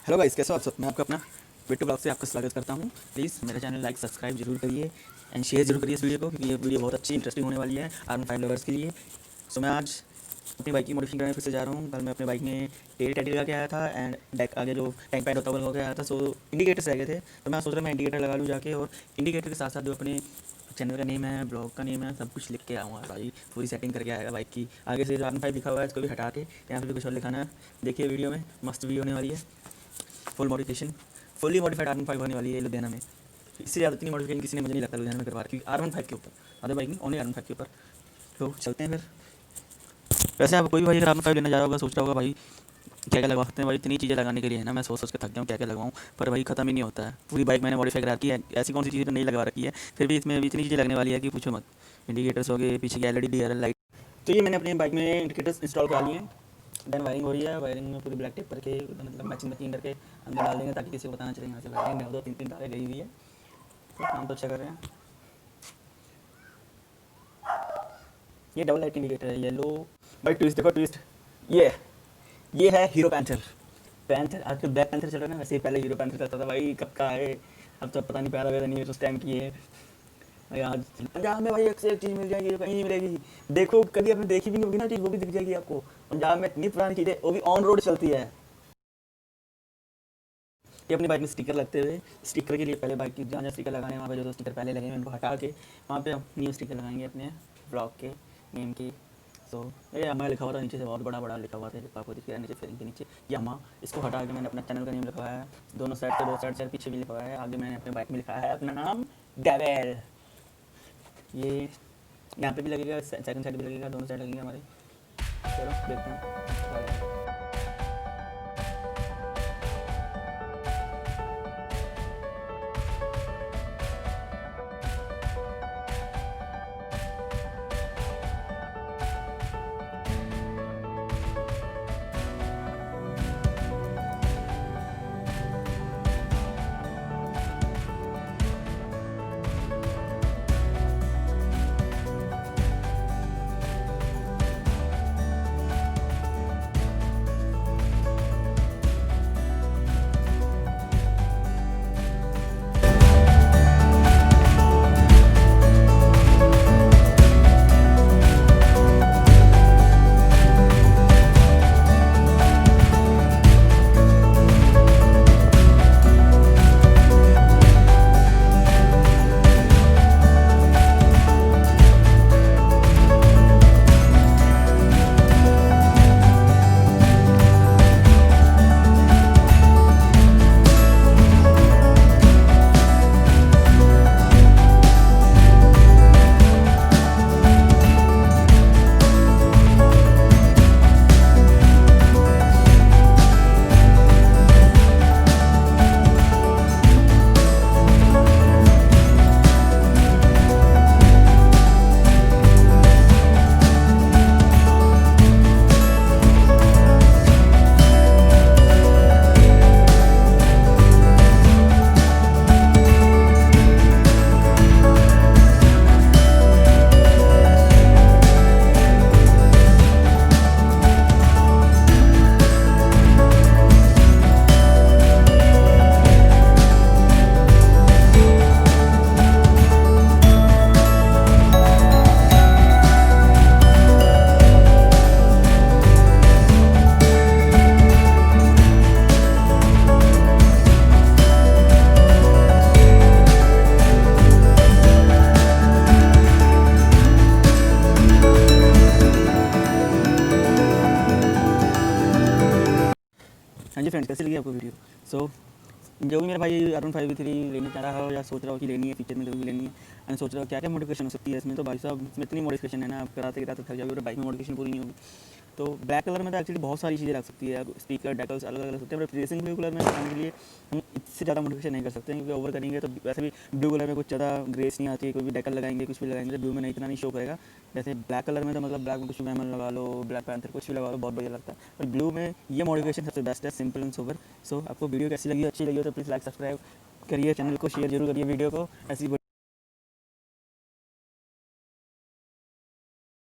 Hello guys, कैसे हो आप सब। मैं आपका अपना बिट्टू ब्लॉग से आपका स्वागत करता हूँ। प्लीज़ मेरा चैनल लाइक सब्सक्राइब जरूर करिए एंड शेयर जरूर करिए इस वीडियो को, क्योंकि ये वीडियो बहुत अच्छी इंटरेस्टिंग होने वाली है R15 लवर्स के लिए। सो मैं आज अपनी बाइक की मॉडिफिकेशन करने फिर से जा रहा हूँ। कल मैं अपने बाइक में टेल टैडी लगा के आया था एंड बैक आगे जो टैंक पैड होता है वो लगा के आया था। सो इंडिकेटर्स रह गए थे, तो मैं सोच रहा मैं इंडिकेटर लगा लूँ जाके, और इंडिकेटर के साथ साथ जो अपने चैनल का नेम है, ब्लॉग का नेम है, सब कुछ लिख के आऊँगा भाई। पूरी सेटिंग करके आएगा बाइक की। आगे से R15 लिखा हुआ है, इसको भी हटा के यहाँ पे भी कुछ और लिखाना है। देखिए वीडियो में मस्त वीडियो होने वाली है। Full modification, fully modified R15 होने वाली है लुधियाना में। इससे ज़्यादा इतनी मॉडिफिकेशन किसी ने मुझे नहीं लगता लुधियाना में करवा रखी, R15 के ऊपर, अदर बाइक नहीं, ओनली R15 के ऊपर। तो चलते हैं फिर। वैसे आप कोई भी भाई अगर R15 लेना जा रहा होगा, सोच रहा होगा भाई क्या क्या लगवा सकते हैं। भाई इतनी चीज़ें लगाने के लिए है ना, मैं सोच सोच के थक गया हूँ क्या क्या लगवाऊँ, पर भाई खत्म ही नहीं होता है। पूरी बाइक मैंने मॉडिफाई करा रखी है, ऐसी कौन सी चीज़ें नहीं लगा रखी है, फिर भी इसमें अभी इतनी चीज़ें लगने वाली है कि पूछो मत। इंडिकेटर्स हो गए, पीछे की LED DRL लाइट। तो ये मैंने अपनी बाइक में इंडिकेटर्स इंस्टॉल करा लिए हैं। देन वायरिंग हो रही है। वायरिंग में पूरी ब्लैक टेप करके, मतलब मैचिंग करके अंदर डाल देंगे, ताकि किसी को पता ना चले यहाँ से वायरिंग में 2-3 तारें गई हुई है। तो काम तो अच्छा कर रहे हैं। ये डबल लाइट इंडिकेटर है, येलो। भाई ट्विस्ट देखो, ट्विस्ट ये है हीरो पैंथर। पैंथर आजकल ब्लैक पैंथर चल रहा है ना, वैसे ही पहले हीरो पैंथर चलता था भाई। कब का है, अब तो पता नहीं, प्यारा वगैरह नहीं है उस टाइम की है भाई। आज पंजाब में भाई एक से एक चीज़ मिल जाएगी जो कहीं नहीं मिलेगी। देखो कभी आपने देखी भी नहीं होगी ना चीज़, वो भी दिख जाएगी आपको। पंजाब में इतनी पुरानी चीज़ें, वो भी ऑन रोड चलती है। ये अपनी बाइक में स्टिकर लगते हुए, स्टिकर के लिए पहले बाइक की जहाँ जहाँ स्टिकर लगाने हैं वहाँ पे जो स्टिकर पहले लगे हैं उनको हटा के वहाँ पे हम न्यू स्टिकर लगाएंगे अपने ब्लॉग के नेम की। सो ये हमारा लिखा हुआ था नीचे से, बहुत बड़ा बड़ा लिखा हुआ था, आपको दिख रहा है नीचे फेरिंग के नीचे। ये हमा, इसको हटा के मैंने अपना चैनल का नेम लिखा हुआ है। दोनों साइड से, दो साइड से पीछे भी लिखा हुआ है। आगे मैंने अपने बाइक में लिखा है अपना नाम डेविल। ये यहाँ पे भी लगेगा, सेकंड साइड भी लगेगा, दोनों साइड लगेंगे हमारे। चलो देखते हैं। हाँ जी फ्रेंड्स, कैसे लगी आपको वीडियो। सो जो भी मेरा भाई R15 V3 लेना चाह रहा हो या सोच रहा हो कि लेनी है, फीचर में जो भी लेनी है, एंड सोच रहा हो क्या क्या मॉडिफिकेशन हो सकती है इसमें, तो भाई साहब इसमें इतनी मॉडिफिकेशन है ना, आप कराते कराते थक जाओगे और बाइक में मॉडिफिकेशन पूरी नहीं होगी। तो ब्लैक कलर में तो एक्चुअली बहुत सारी चीज़ें रख सकती है, स्पीकर डेकल्स अलग अलग सकते हैं, बट रेसिंग ब्लू कलर में लगाने के लिए हम इससे ज़्यादा मॉडिफिकेशन नहीं कर सकते हैं, क्योंकि ओवर करेंगे तो वैसे भी ब्लू कलर में कुछ ज़्यादा ग्रेस नहीं आती है। कोई भी डेकल लगाएंगे, कुछ भी लगाएंगे तो ब्लू में नहीं, इतना नहीं शो करेगा। जैसे ब्लैक कलर में तो मतलब ब्लैक में कुछ भी मैमल लगा लो, ब्लैक पैंथर कुछ भी लगा लो, बहुत बढ़िया लगता है। और ब्लू में ये मॉडिफिकेशन सबसे बेस्ट है, सिंपल एंड सोबर। सो आपको वीडियो कैसी लगी, अच्छी लगी हो तो प्लीज़ लाइक सब्सक्राइब करिए, चैनल को शेयर जरूर करिए वीडियो को। ऐसी